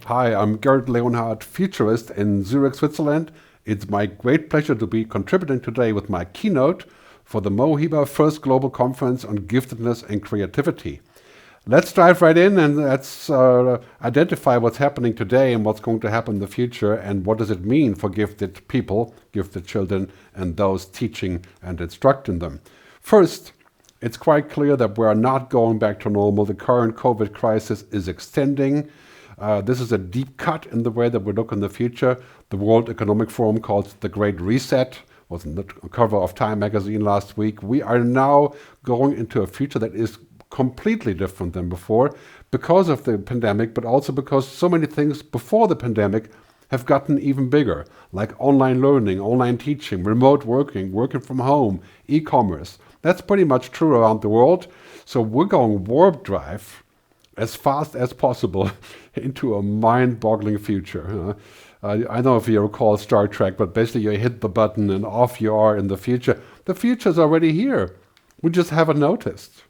Hi, I'm Gerd Leonhard, Futurist in Zurich, Switzerland. It's my great pleasure to be contributing today with my keynote for the Mohiba First Global Conference on Giftedness and Creativity. Let's dive right in and let's identify what's happening today and what's going to happen in the future and what does it mean for gifted people, gifted children, and those teaching and instructing them. First, it's quite clear that we're not going back to normal. The current COVID crisis is extending. This is a deep cut in the way that we look in the future. The World Economic Forum calls it the Great Reset. Was on the cover of Time magazine last week. We are now going into a future that is completely different than before because of the pandemic, but also because so many things before the pandemic have gotten even bigger, like online learning, online teaching, remote working, working from home, e-commerce. That's pretty much true around the world. So we're going warp drive as fast as possible into a mind-boggling future. I don't know if you recall Star Trek, but basically you hit the button and off you are in the future. The future is already here. We just haven't noticed.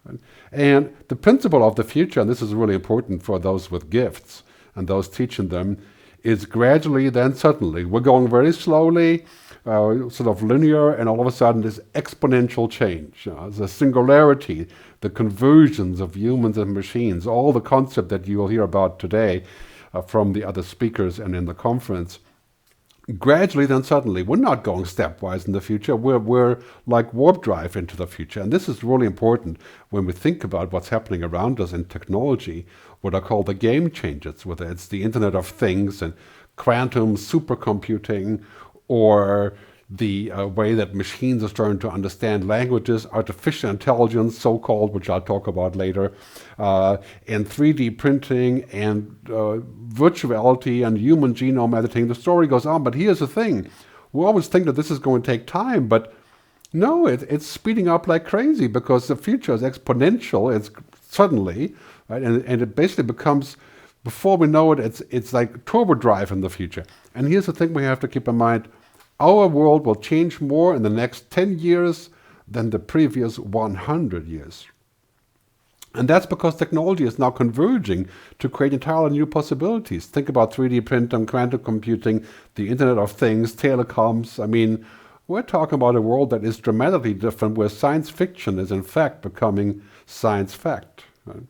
And the principle of the future, and this is really important for those with gifts and those teaching them, is gradually then suddenly. We're going very slowly, sort of linear, and all of a sudden this exponential change. The singularity, the conversions of humans and machines, all the concept that you will hear about today from the other speakers and in the conference. Gradually, then suddenly, we're not going stepwise in the future. We're like warp drive into the future. And this is really important when we think about what's happening around us in technology, what are called the game changers, whether it's the Internet of Things and quantum supercomputing or the way that machines are starting to understand languages, artificial intelligence, so-called, which I'll talk about later, and 3D printing and virtuality and human genome editing. The story goes on, but here's the thing. We always think that this is going to take time, but no, it's speeding up like crazy because the future is exponential. It's suddenly, right, and it basically becomes, before we know it, it's like turbo drive in the future. And here's the thing we have to keep in mind. Our world will change more in the next 10 years than the previous 100 years. And that's because technology is now converging to create entirely new possibilities. Think about 3D printing, quantum computing, the Internet of Things, telecoms. I mean, we're talking about a world that is dramatically different, where science fiction is in fact becoming science fact. Right?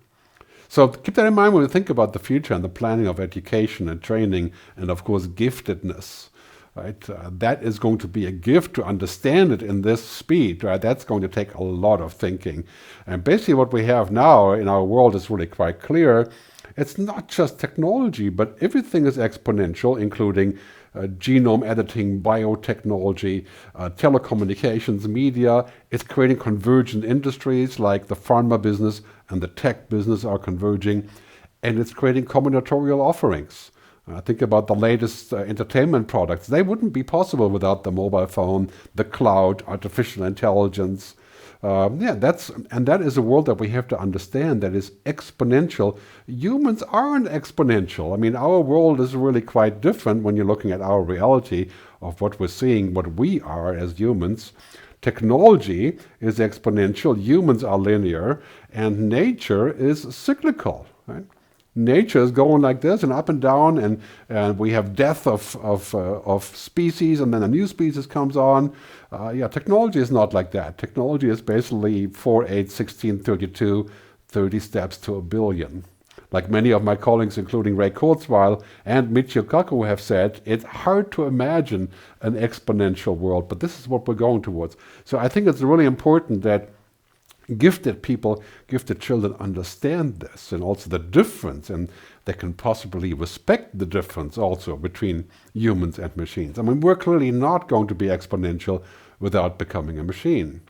So keep that in mind when we think about the future and the planning of education and training and, of course, giftedness. Right? That is going to be a gift to understand it in this speed. Right? That's going to take a lot of thinking. And basically what we have now in our world is really quite clear. It's not just technology, but everything is exponential, including genome editing, biotechnology, telecommunications, media. It's creating convergent industries like the pharma business and the tech business are converging. And it's creating combinatorial offerings. Think about the latest entertainment products. They wouldn't be possible without the mobile phone, the cloud, artificial intelligence. That is a world that we have to understand that is exponential. Humans aren't exponential. I mean, our world is really quite different when you're looking at our reality of what we're seeing, what we are as humans. Technology is exponential, humans are linear, and nature is cyclical, right? Nature is going like this and up and down, and we have death of species, and then a new species comes on. Technology is not like that. Technology is basically 4, 8, 16, 32, 30 steps to a billion. Like many of my colleagues, including Ray Kurzweil and Michio Kaku, have said, it's hard to imagine an exponential world, but this is what we're going towards. So I think it's really important that gifted people, gifted children understand this and also the difference, and they can possibly respect the difference also between humans and machines. I mean, we're clearly not going to be exponential without becoming a machine.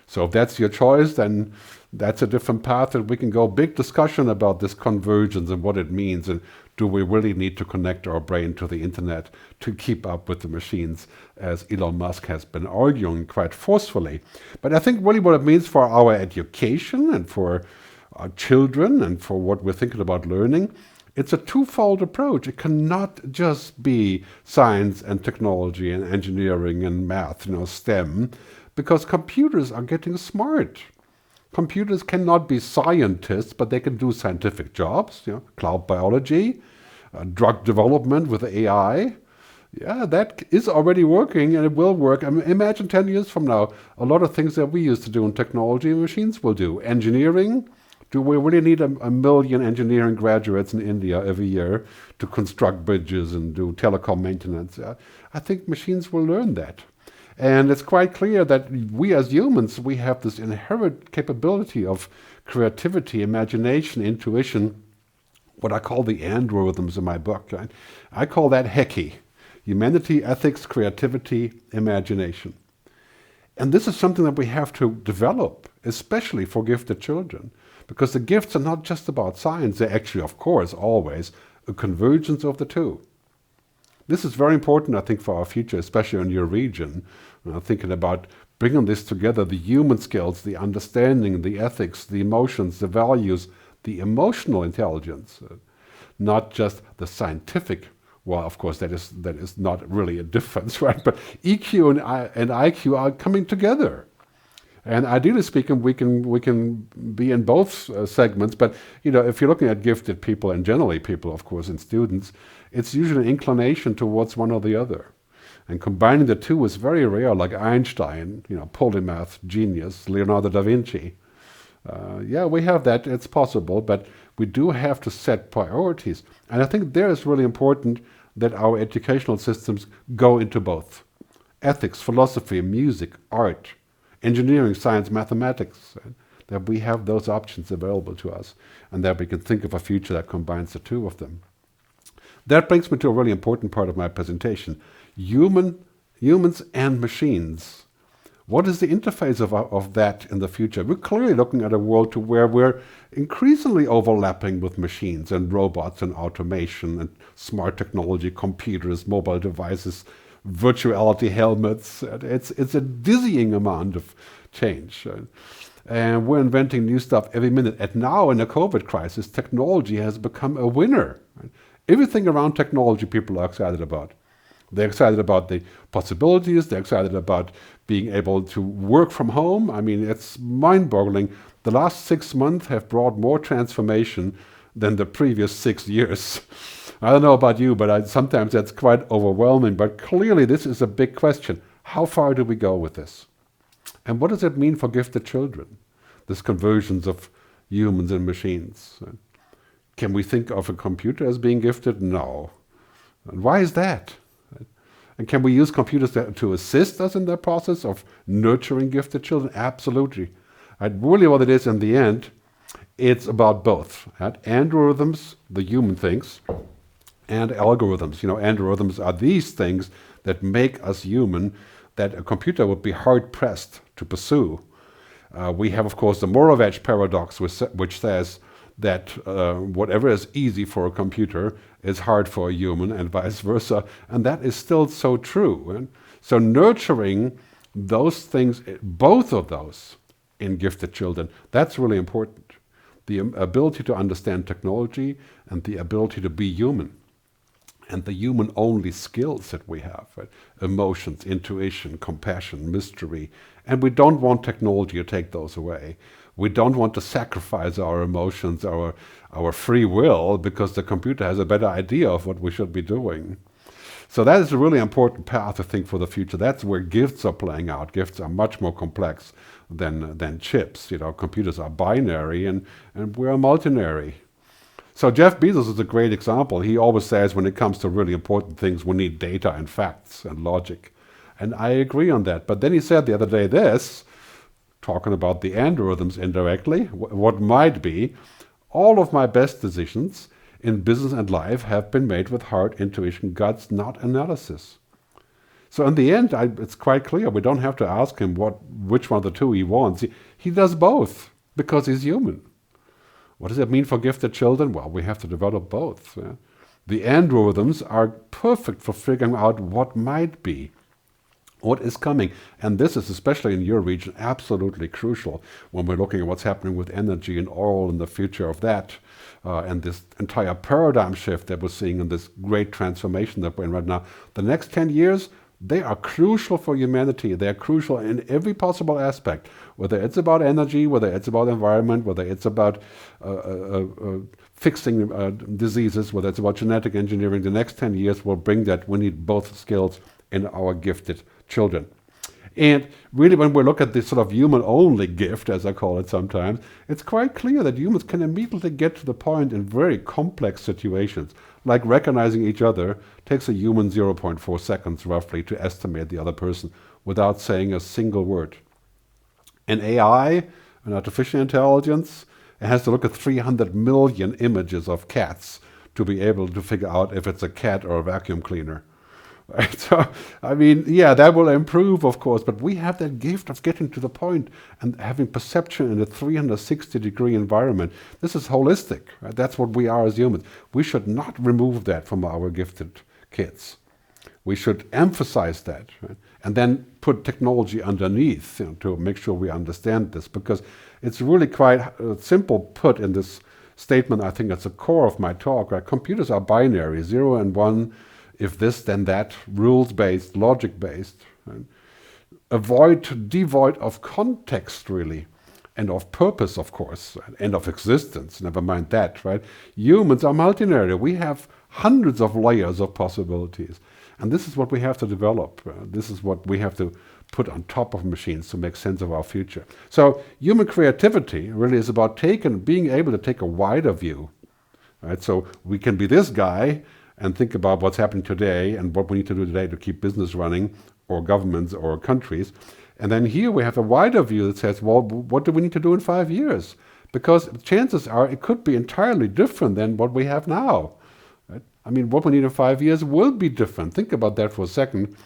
So if that's your choice, then that's a different path, and we can go big discussion about this convergence and what it means, and do we really need to connect our brain to the internet to keep up with the machines, as Elon Musk has been arguing quite forcefully. But I think really what it means for our education and for our children and for what we're thinking about learning, it's a twofold approach. It cannot just be science and technology and engineering and math, STEM, because computers are getting smart. Computers cannot be scientists, but they can do scientific jobs, cloud biology, Drug development with AI, yeah, that is already working and it will work. I mean, imagine 10 years from now, a lot of things that we used to do in technology, machines will do. Engineering, do we really need a million engineering graduates in India every year to construct bridges and do telecom maintenance? I think machines will learn that. And it's quite clear that we as humans, we have this inherent capability of creativity, imagination, intuition, what I call the androrhythms in my book. I call that HECI. Humanity, ethics, creativity, imagination. And this is something that we have to develop, especially for gifted children, because the gifts are not just about science. They're actually, of course, always a convergence of the two. This is very important, I think, for our future, especially in your region. Thinking about bringing this together, the human skills, the understanding, the ethics, the emotions, the values, the emotional intelligence, not just the scientific. Well, of course, that is not really a difference, right? But EQ and IQ are coming together. And ideally speaking, we can be in both segments. But if you're looking at gifted people and generally people, of course, and students, it's usually an inclination towards one or the other. And combining the two is very rare, like Einstein, polymath, genius, Leonardo da Vinci. Yeah, we have that. It's possible, but we do have to set priorities. And I think there is really important that our educational systems go into both. Ethics, philosophy, music, art, engineering, science, mathematics, that we have those options available to us and that we can think of a future that combines the two of them. That brings me to a really important part of my presentation. Humans and machines. What is the interface of that in the future? We're clearly looking at a world to where we're increasingly overlapping with machines and robots and automation and smart technology, computers, mobile devices, virtuality helmets. It's a dizzying amount of change. And we're inventing new stuff every minute. And now in the COVID crisis, technology has become a winner. Everything around technology people are excited about. They're excited about the possibilities. They're excited about being able to work from home. I mean, it's mind-boggling. The last 6 months have brought more transformation than the previous 6 years. I don't know about you, but sometimes that's quite overwhelming. But clearly, this is a big question. How far do we go with this? And what does it mean for gifted children, this convergence of humans and machines? Can we think of a computer as being gifted? No. And why is that? And can we use computers to assist us in the process of nurturing gifted children? Absolutely. Really what it is in the end, it's about both. Androrhythms, the human things, and algorithms. Androrhythms are these things that make us human, that a computer would be hard-pressed to pursue. We have, of course, the Moravec paradox, which says that whatever is easy for a computer is hard for a human, and vice versa. And that is still so true. And so nurturing those things, both of those in gifted children, that's really important. The ability to understand technology and the ability to be human. And the human-only skills that we have, right? Emotions, intuition, compassion, mystery. And we don't want technology to take those away. We don't want to sacrifice our emotions, our free will, because the computer has a better idea of what we should be doing. So that is a really important path, I think, for the future. That's where gifts are playing out. Gifts are much more complex than chips. Computers are binary and we're multinary. So Jeff Bezos is a great example. He always says when it comes to really important things, we need data and facts and logic. And I agree on that. But then he said the other day this, talking about the androrhythms indirectly, what might be, all of my best decisions in business and life have been made with heart, intuition, guts, not analysis. So in the end, it's quite clear. We don't have to ask him which one of the two he wants. He does both because he's human. What does it mean for gifted children? Well, we have to develop both. The androrhythms are perfect for figuring out what might be, what is coming. And this is, especially in your region, absolutely crucial when we're looking at what's happening with energy and oil and the future of that, and this entire paradigm shift that we're seeing in this great transformation that we're in right now. The next 10 years, They are crucial for humanity. They are crucial in every possible aspect, whether it's about energy, whether it's about environment, whether it's about fixing diseases, whether it's about genetic engineering. The next 10 years will bring that. We need both skills in our gifted children. And really, when we look at this sort of human-only gift, as I call it sometimes, it's quite clear that humans can immediately get to the point in very complex situations, like recognizing each other takes a human 0.4 seconds roughly to estimate the other person without saying a single word. And AI, an artificial intelligence, it has to look at 300 million images of cats to be able to figure out if it's a cat or a vacuum cleaner. Right? So, I mean, yeah, that will improve, of course, but we have that gift of getting to the point and having perception in a 360-degree environment. This is holistic. Right? That's what we are as humans. We should not remove that from our gifted kids. We should emphasize that, right? And then put technology underneath, to make sure we understand this, because it's really quite simple put in this statement. I think it's the core of my talk. Right? Computers are binary, 0 and 1. If this, then that, rules-based, logic-based, right? Devoid of context, really, and of purpose, of course, and of existence, never mind that, right? Humans are multinary. We have hundreds of layers of possibilities, and this is what we have to develop. This is what we have to put on top of machines to make sense of our future. So human creativity really is about being able to take a wider view, right? So we can be this guy and think about what's happening today and what we need to do today to keep business running, or governments or countries. And then here we have a wider view that says, well, what do we need to do in 5 years? Because chances are it could be entirely different than what we have now. Right? I mean, what we need in 5 years will be different. Think about that for a second.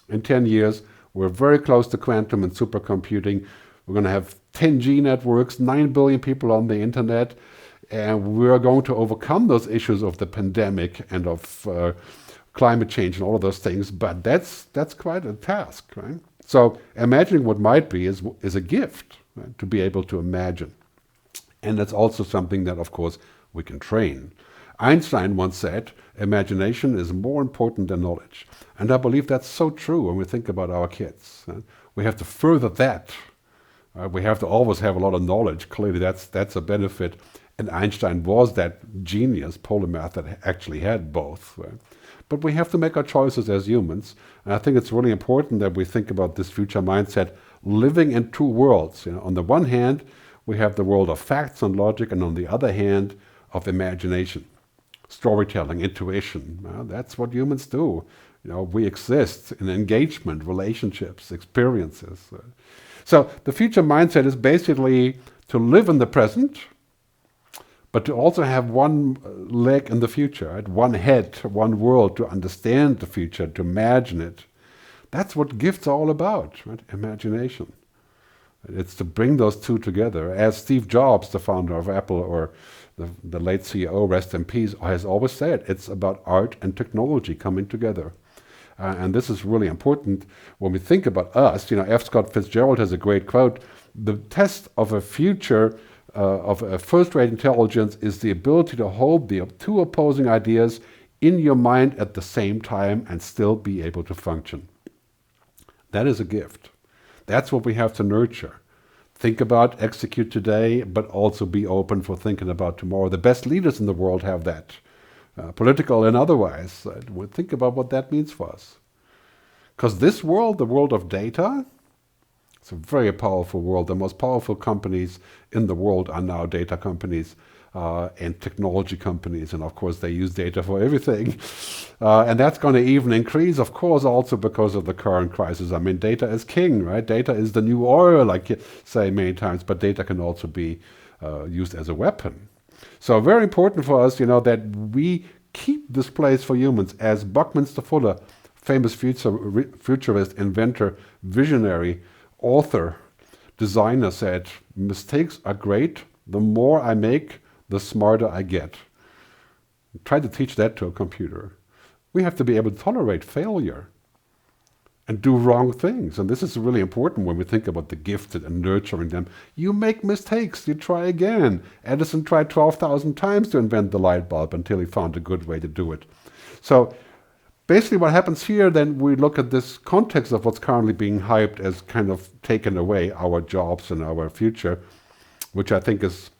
In 10 years, we're very close to quantum and supercomputing. We're going to have 10G networks, 9 billion people on the internet. And we're going to overcome those issues of the pandemic and of climate change and all of those things. But that's quite a task, right? So imagining what might be is a gift, right? To be able to imagine. And that's also something that, of course, we can train. Einstein once said, imagination is more important than knowledge. And I believe that's so true when we think about our kids. Right? We have to further that. We have to always have a lot of knowledge. Clearly, that's a benefit. And Einstein was that genius polymath that actually had both. Right? But we have to make our choices as humans. And I think it's really important that we think about this future mindset, living in two worlds. On the one hand, we have the world of facts and logic, and on the other hand, of imagination, storytelling, intuition. That's what humans do. We exist in engagement, relationships, experiences. So the future mindset is basically to live in the present, but to also have one leg in the future, right? One head, one world, to understand the future, to imagine it. That's what gifts are all about, right? Imagination. It's to bring those two together. As Steve Jobs, the founder of Apple, or the late CEO, rest in peace, has always said, it's about art and technology coming together. And this is really important when we think about us. F. Scott Fitzgerald has a great quote: the test of a future of a first-rate intelligence is the ability to hold the two opposing ideas in your mind at the same time and still be able to function. That is a gift. That's what we have to nurture. Think about, execute today, but also be open for thinking about tomorrow. The best leaders in the world have that, political and otherwise. Think about what that means for us. Because this world, the world of data, it's a very powerful world. The most powerful companies in the world are now data companies and technology companies. And of course, they use data for everything. And that's going to even increase, of course, also because of the current crisis. I mean, data is king, right? Data is the new oil, like you say many times, but data can also be used as a weapon. So very important for us, that we keep this place for humans. As Buckminster Fuller, famous futurist, inventor, visionary, author, designer, said, mistakes are great. The more I make, the smarter I get. Try to teach that to a computer. We have to be able to tolerate failure and do wrong things. And this is really important when we think about the gifted and nurturing them. You make mistakes, you try again. Edison tried 12,000 times to invent the light bulb until he found a good way to do it. So basically what happens here, then we look at this context of what's currently being hyped as kind of taken away our jobs and our future, which I think is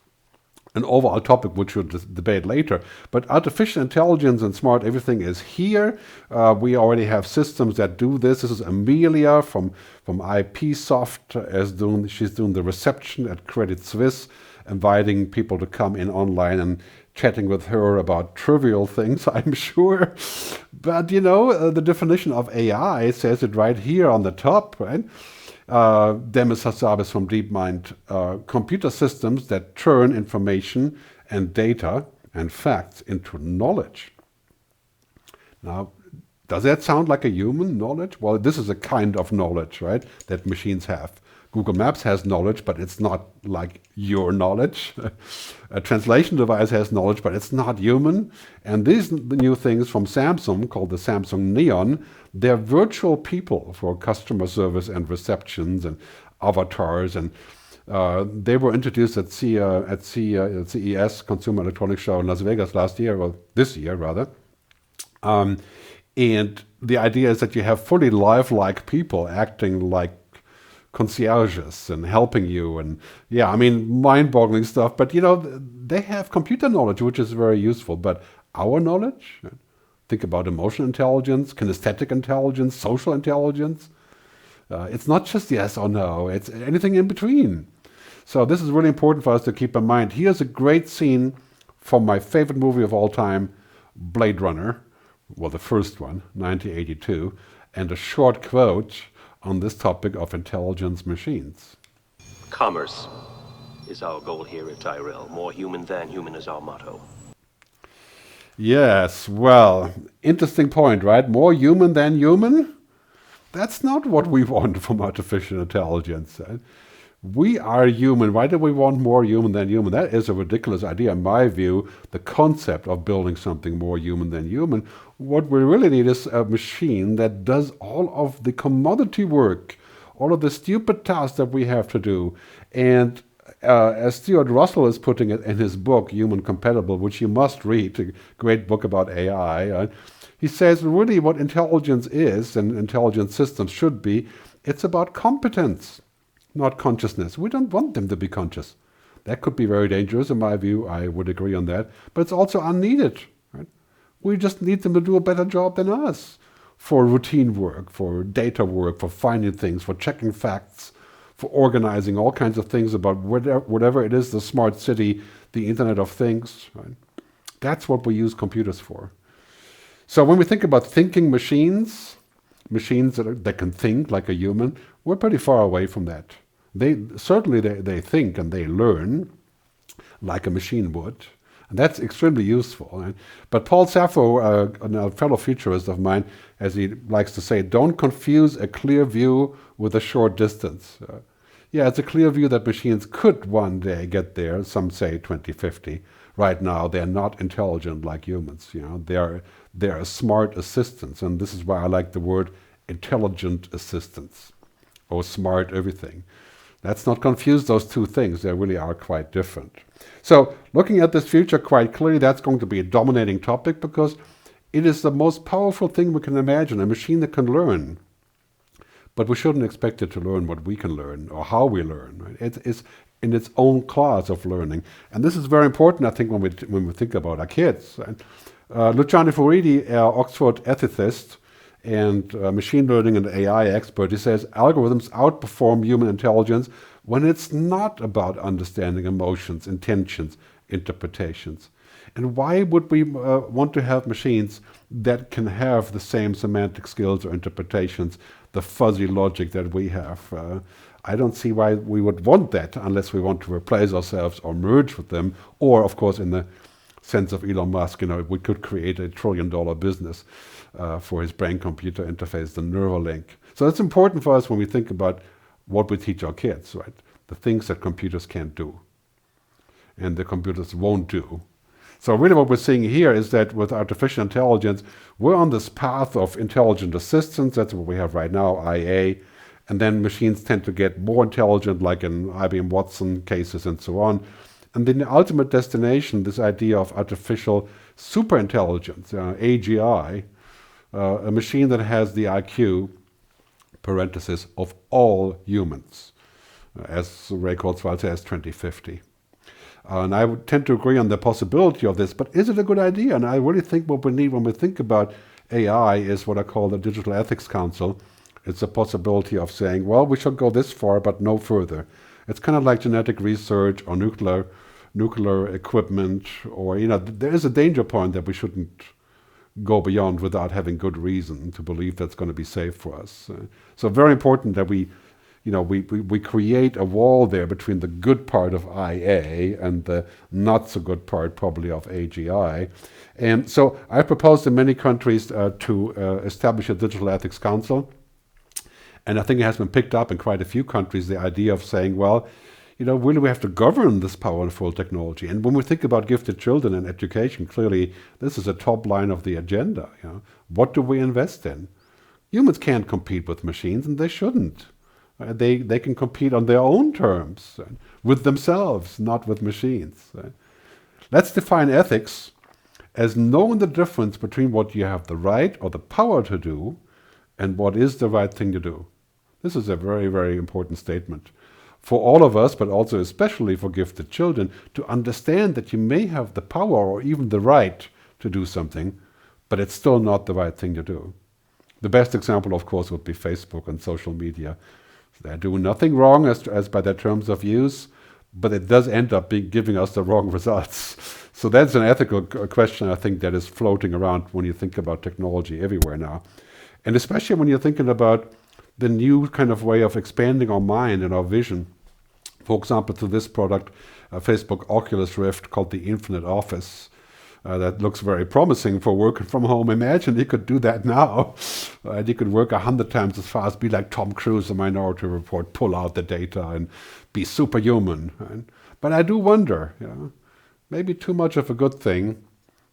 an overall topic which we'll debate later. But artificial intelligence and smart everything is here. We already have systems that do this. This is Amelia from IPsoft. She's doing the reception at Credit Suisse, inviting people to come in online and chatting with her about trivial things, I'm sure. But, the definition of AI says it right here on the top, right? Demis Hassabis from DeepMind, computer systems that turn information and data and facts into knowledge. Now, does that sound like a human knowledge? Well, this is a kind of knowledge, right, that machines have. Google Maps has knowledge, but it's not like your knowledge. A translation device has knowledge, but it's not human. And these new things from Samsung, called the Samsung Neon, they're virtual people for customer service and receptions and avatars. And they were introduced at CES, Consumer Electronics Show in Las Vegas last year, or this year rather. And the idea is that you have fully lifelike people acting like concierges and helping you, and mind-boggling stuff. But they have computer knowledge, which is very useful. But our knowledge, think about emotional intelligence, kinesthetic intelligence, social intelligence. It's not just yes or no, it's anything in between. So this is really important for us to keep in mind. Here's a great scene from my favorite movie of all time, Blade Runner, well, the first one, 1982, and a short quote on this topic of intelligence machines. Commerce is our goal here at Tyrell. More human than human is our motto. Yes, well, interesting point, right? More human than human? That's not what we want from artificial intelligence. Right? We are human. Why do we want more human than human? That is a ridiculous idea. In my view, the concept of building something more human than human, what we really need is a machine that does all of the commodity work, all of the stupid tasks that we have to do. And as Stuart Russell is putting it in his book, Human Compatible, which you must read, a great book about AI, he says really what intelligence is and intelligent systems should be, it's about competence, not consciousness. We don't want them to be conscious. That could be very dangerous in my view. I would agree on that. But it's also unneeded. Right? We just need them to do a better job than us for routine work, for data work, for finding things, for checking facts, for organizing all kinds of things about whatever it is, the smart city, the Internet of Things. Right? That's what we use computers for. So when we think about thinking machines that can think like a human, we're pretty far away from that. They think and they learn like a machine would. And that's extremely useful. Right? But Paul Sappho, a fellow futurist of mine, as he likes to say, don't confuse a clear view with a short distance. It's a clear view that machines could one day get there, some say 2050. Right now, they're not intelligent like humans. They're smart assistants. And this is why I like the word intelligent assistants or smart everything. Let's not confuse those two things. They really are quite different. So looking at this future quite clearly, that's going to be a dominating topic because it is the most powerful thing we can imagine, a machine that can learn. But we shouldn't expect it to learn what we can learn or how we learn. Right? It is in its own class of learning. And this is very important, I think, when we think about our kids. Right? Luciano Furidi, Oxford ethicist, and machine learning and AI expert, he says algorithms outperform human intelligence when it's not about understanding emotions, intentions, interpretations. And why would we want to have machines that can have the same semantic skills or interpretations, the fuzzy logic that we have? I don't see why we would want that unless we want to replace ourselves or merge with them, or of course in the sense of Elon Musk, we could create $1 trillion business for his brain-computer interface, the Neuralink. So it's important for us when we think about what we teach our kids, right? The things that computers can't do and the computers won't do. So really what we're seeing here is that with artificial intelligence, we're on this path of intelligent assistance. That's what we have right now, IA. And then machines tend to get more intelligent, like in IBM Watson cases and so on. And then the ultimate destination, this idea of artificial superintelligence, AGI, a machine that has the IQ, parenthesis, of all humans, as Ray Kurzweil says, 2050. And I would tend to agree on the possibility of this, but is it a good idea? And I really think what we need when we think about AI is what I call the Digital Ethics Council. It's a possibility of saying, well, we should go this far, but no further. It's kind of like genetic research or nuclear equipment, or, there is a danger point that we shouldn't go beyond without having good reason to believe that's going to be safe for us. So very important that we create a wall there between the good part of IA and the not so good part probably of AGI. And so I proposed in many countries to establish a Digital Ethics Council. And I think it has been picked up in quite a few countries, the idea of saying, well, really we have to govern this powerful technology. And when we think about gifted children and education, clearly this is a top line of the agenda. What do we invest in? Humans can't compete with machines, and they shouldn't. They can compete on their own terms, with themselves, not with machines. Let's define ethics as knowing the difference between what you have the right or the power to do and what is the right thing to do. This is a very, very important statement for all of us, but also especially for gifted children, to understand that you may have the power or even the right to do something, but it's still not the right thing to do. The best example, of course, would be Facebook and social media. They do nothing wrong as by their terms of use, but it does end up giving us the wrong results. So that's an ethical question, I think, that is floating around when you think about technology everywhere now. And especially when you're thinking about the new kind of way of expanding our mind and our vision. For example, to this product, Facebook Oculus Rift called the Infinite Office. That looks very promising for working from home. Imagine you could do that now. You could work 100 times as fast, be like Tom Cruise in Minority Report, pull out the data and be superhuman. Right? But I do wonder, maybe too much of a good thing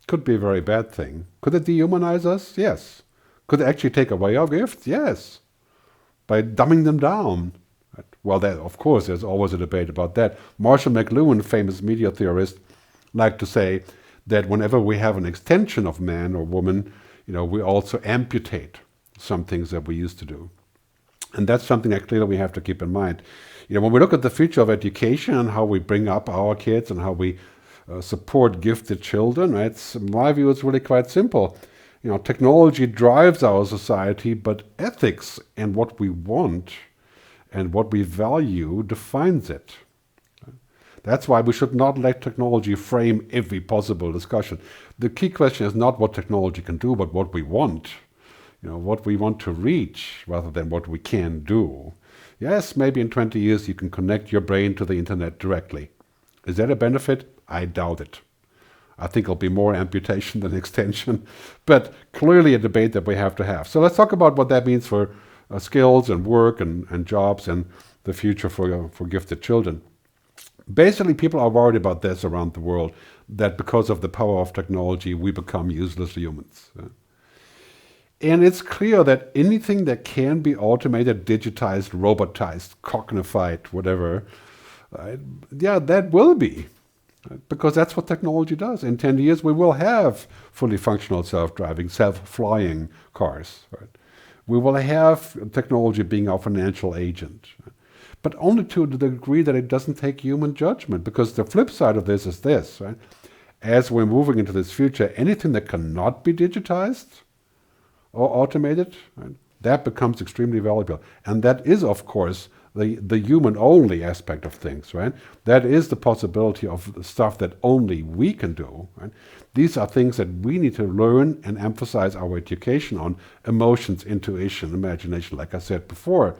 could be a very bad thing. Could it dehumanize us? Yes. Could it actually take away our gifts? Yes. By dumbing them down. Right? Well, of course, there's always a debate about that. Marshall McLuhan, famous media theorist, liked to say that whenever we have an extension of man or woman, we also amputate some things that we used to do. And that's something that clearly we have to keep in mind. When we look at the future of education and how we bring up our kids and how we support gifted children, right? In my view, it's really quite simple. Technology drives our society, but ethics and what we want and what we value defines it. That's why we should not let technology frame every possible discussion. The key question is not what technology can do, but what we want. What we want to reach rather than what we can do. Yes, maybe in 20 years you can connect your brain to the internet directly. Is that a benefit? I doubt it. I think it'll be more amputation than extension, but clearly a debate that we have to have. So let's talk about what that means for skills and work and jobs and the future for gifted children. Basically, people are worried about this around the world, that because of the power of technology, we become useless humans. And it's clear that anything that can be automated, digitized, robotized, cognified, whatever, that will be. Because that's what technology does. In 10 years, we will have fully functional self-driving, self-flying cars. Right? We will have technology being our financial agent. Right? But only to the degree that it doesn't take human judgment. Because the flip side of this is this. Right? As we're moving into this future, anything that cannot be digitized or automated, right, that becomes extremely valuable. And that is, of course, the human-only aspect of things, right? That is the possibility of the stuff that only we can do, right? These are things that we need to learn and emphasize our education on. Emotions, intuition, imagination, like I said before,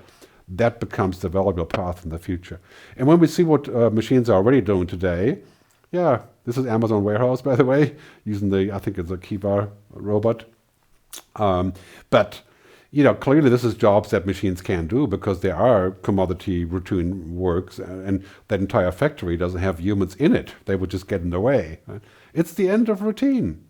that becomes the valuable path in the future. And when we see what machines are already doing today, this is Amazon Warehouse, by the way, using I think it's a Kiva robot. But clearly this is jobs that machines can do because there are commodity routine works, and that entire factory doesn't have humans in it. They would just get in the way. Right? It's the end of routine.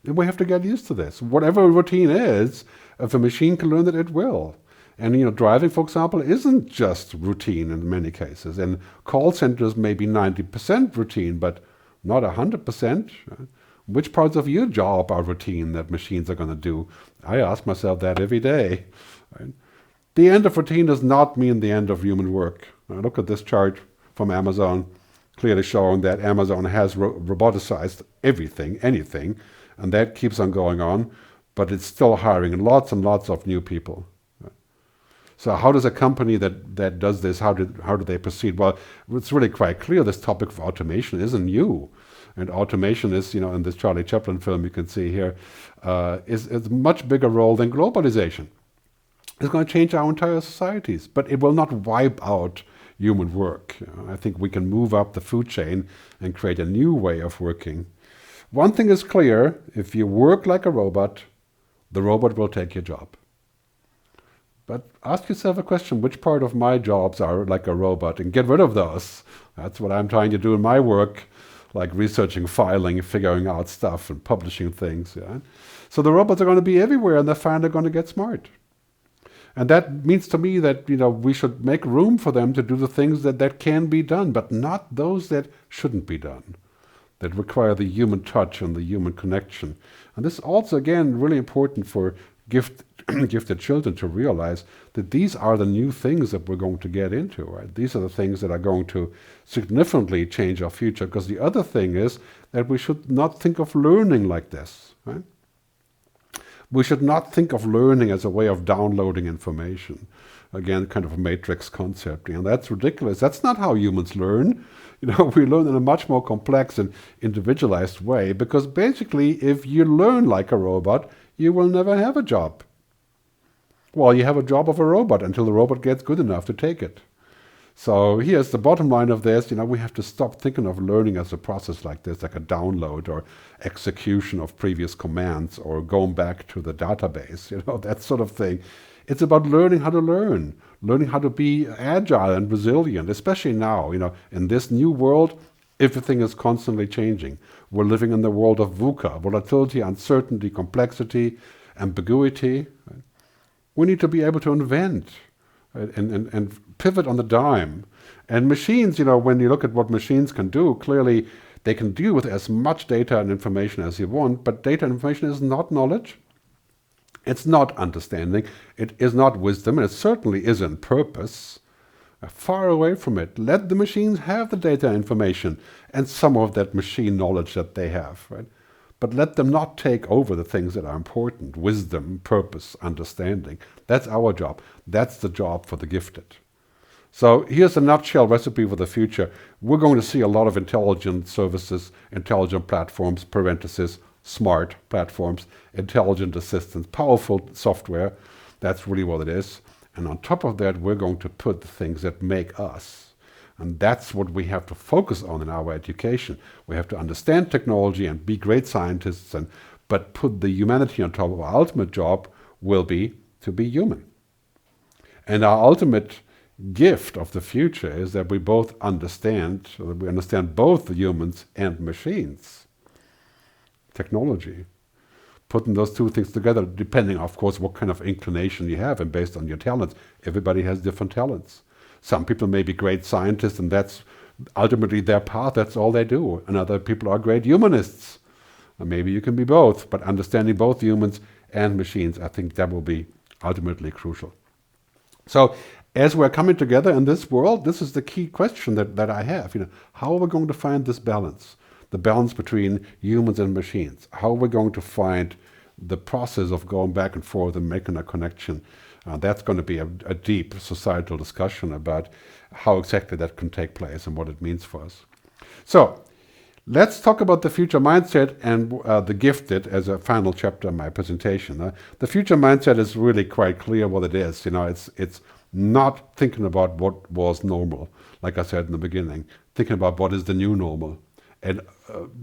And we have to get used to this. Whatever routine is, if a machine can learn it, it will. And driving, for example, isn't just routine in many cases. And call centers may be 90% routine, but not 100%. Right? Which parts of your job are routine that machines are going to do? I ask myself that every day. Right? The end of routine does not mean the end of human work. Now look at this chart from Amazon, clearly showing that Amazon has roboticized everything, anything, and that keeps on going on, but it's still hiring lots and lots of new people. So how does a company that does this, how do they proceed? Well, it's really quite clear this topic of automation isn't new. And automation is, in this Charlie Chaplin film you can see here, is a much bigger role than globalization. It's going to change our entire societies, but it will not wipe out human work. I think we can move up the food chain and create a new way of working. One thing is clear: if you work like a robot, the robot will take your job. But ask yourself a question: which part of my jobs are like a robot, and get rid of those. That's what I'm trying to do in my work, like researching, filing, figuring out stuff, and publishing things. Yeah? So the robots are going to be everywhere, and they're finally going to get smart. And that means to me that we should make room for them to do the things that can be done, but not those that shouldn't be done, that require the human touch and the human connection. And this is also, again, really important for gifted children to realize that these are the new things that we're going to get into. Right? These are the things that are going to significantly change our future, because the other thing is that we should not think of learning like this. Right? We should not think of learning as a way of downloading information. Again, kind of a matrix concept. And that's ridiculous. That's not how humans learn. We learn in a much more complex and individualized way, because basically, if you learn like a robot, you will never have a job. Well, you have a job of a robot until the robot gets good enough to take it. So here's the bottom line of this. We have to stop thinking of learning as a process like this, like a download or execution of previous commands or going back to the database, that sort of thing. It's about learning how to learning how to be agile and resilient, especially now, in this new world, everything is constantly changing. We're living in the world of VUCA, volatility, uncertainty, complexity, ambiguity. Right? We need to be able to invent and pivot on the dime. And machines, when you look at what machines can do, clearly they can deal with as much data and information as you want, but data and information is not knowledge. It's not understanding. It is not wisdom, and it certainly isn't purpose. Far away from it. Let the machines have the data and information and some of that machine knowledge that they have, right? But let them not take over the things that are important: wisdom, purpose, understanding. That's our job. That's the job for the gifted. So here's a nutshell recipe for the future. We're going to see a lot of intelligent services, intelligent platforms, parentheses, smart platforms, intelligent assistants, powerful software. That's really what it is. And on top of that, we're going to put the things that make us. And that's what we have to focus on in our education. We have to understand technology and be great scientists, but put the humanity on top of our ultimate job will be to be human. And our ultimate gift of the future is that we understand both the humans and machines. Technology. Putting those two things together, depending, of course, what kind of inclination you have and based on your talents. Everybody has different talents. Some people may be great scientists, and that's ultimately their path, that's all they do. And other people are great humanists. And maybe you can be both, but understanding both humans and machines, I think that will be ultimately crucial. So as we're coming together in this world, this is the key question that I have. How are we going to find this balance? The balance between humans and machines. How are we going to find the process of going back and forth and making a connection? That's going to be a deep societal discussion about how exactly that can take place and what it means for us. So let's talk about the future mindset and the gifted as a final chapter in my presentation. The future mindset is really quite clear what it is. It's not thinking about what was normal, like I said in the beginning, thinking about what is the new normal. And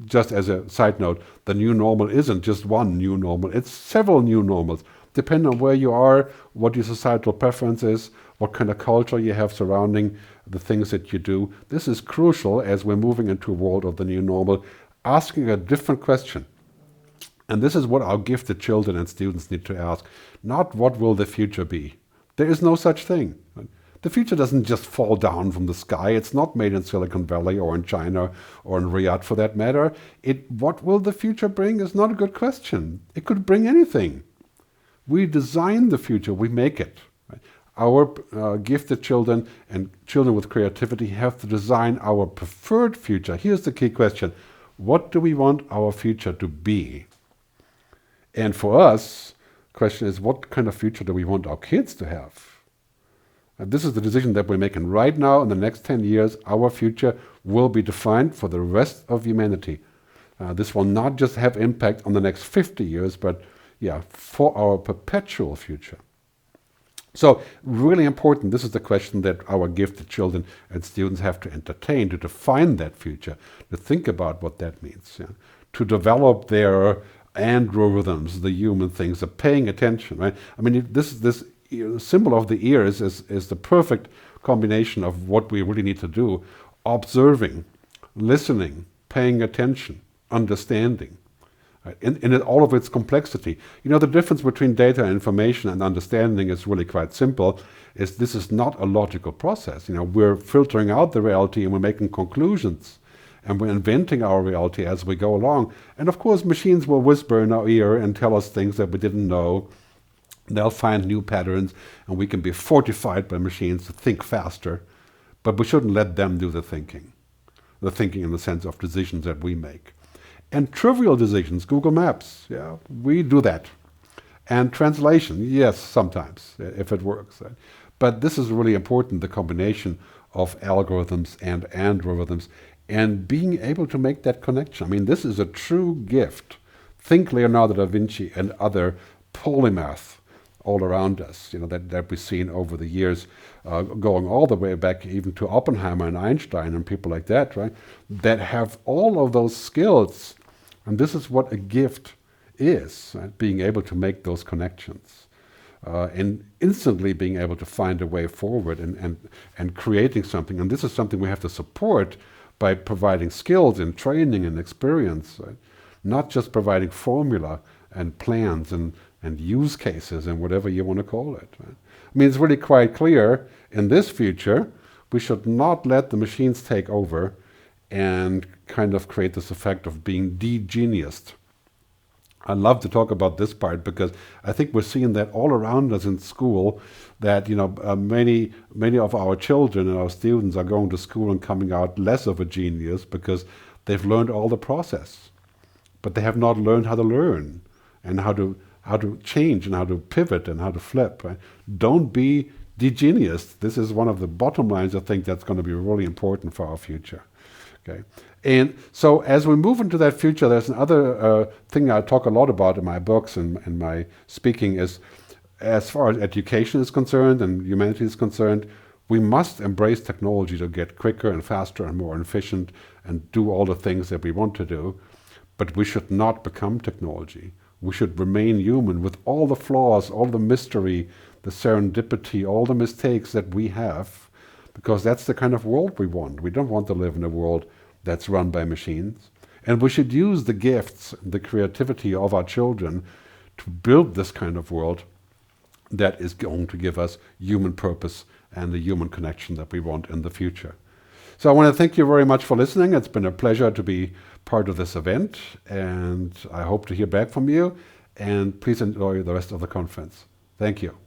just as a side note, the new normal isn't just one new normal, it's several new normals. Depending on where you are, what your societal preference is, what kind of culture you have surrounding the things that you do. This is crucial as we're moving into a world of the new normal, asking a different question. And this is what our gifted children and students need to ask. Not what will the future be. There is no such thing. The future doesn't just fall down from the sky. It's not made in Silicon Valley or in China or in Riyadh for that matter. What will the future bring is not a good question. It could bring anything. We design the future, we make it. Right? Our gifted children and children with creativity have to design our preferred future. Here's the key question. What do we want our future to be? And for us, the question is, what kind of future do we want our kids to have? And this is the decision that we're making right now. In the next 10 years, our future will be defined for the rest of humanity. This will not just have impact on the next 50 years, but for our perpetual future. So really important, this is the question that our gifted children and students have to entertain, to define that future, to think about what that means, to develop their androrhythms, the human things, of paying attention, right? I mean, this symbol of the ears is the perfect combination of what we really need to do: observing, listening, paying attention, understanding, right? In all of its complexity. The difference between data and information and understanding is really quite simple. This is not a logical process. We're filtering out the reality and we're making conclusions. And we're inventing our reality as we go along. And of course, machines will whisper in our ear and tell us things that we didn't know. They'll find new patterns, and we can be fortified by machines to think faster. But we shouldn't let them do the thinking in the sense of decisions that we make. And trivial decisions, Google Maps, we do that. And translation, yes, sometimes, if it works. But this is really important, the combination of algorithms and androrhythms, and being able to make that connection. I mean, this is a true gift. Think Leonardo da Vinci and other polymaths all around us, that we've seen over the years, going all the way back even to Oppenheimer and Einstein and people like that, right? That have all of those skills. And this is what a gift is, right? Being able to make those connections. And instantly being able to find a way forward and creating something. And this is something we have to support by providing skills and training and experience, right? Not just providing formula and plans and use cases and whatever you want to call it. Right? I mean, it's really quite clear in this future, we should not let the machines take over and kind of create this effect of being de-geniused. I love to talk about this part because I think we're seeing that all around us in school, that many of our children and our students are going to school and coming out less of a genius because they've learned all the process, but they have not learned how to learn and how to change and how to pivot and how to flip. Right? Don't be de-genius. This is one of the bottom lines I think that's going to be really important for our future. Okay. And so as we move into that future, there's another thing I talk a lot about in my books and my speaking is, as far as education is concerned and humanity is concerned, we must embrace technology to get quicker and faster and more efficient and do all the things that we want to do. But we should not become technology. We should remain human with all the flaws, all the mystery, the serendipity, all the mistakes that we have, because that's the kind of world we want. We don't want to live in a world that's run by machines. And we should use the gifts, the creativity of our children to build this kind of world that is going to give us human purpose and the human connection that we want in the future. So I want to thank you very much for listening. It's been a pleasure to be part of this event, and I hope to hear back from you. And please enjoy the rest of the conference. Thank you.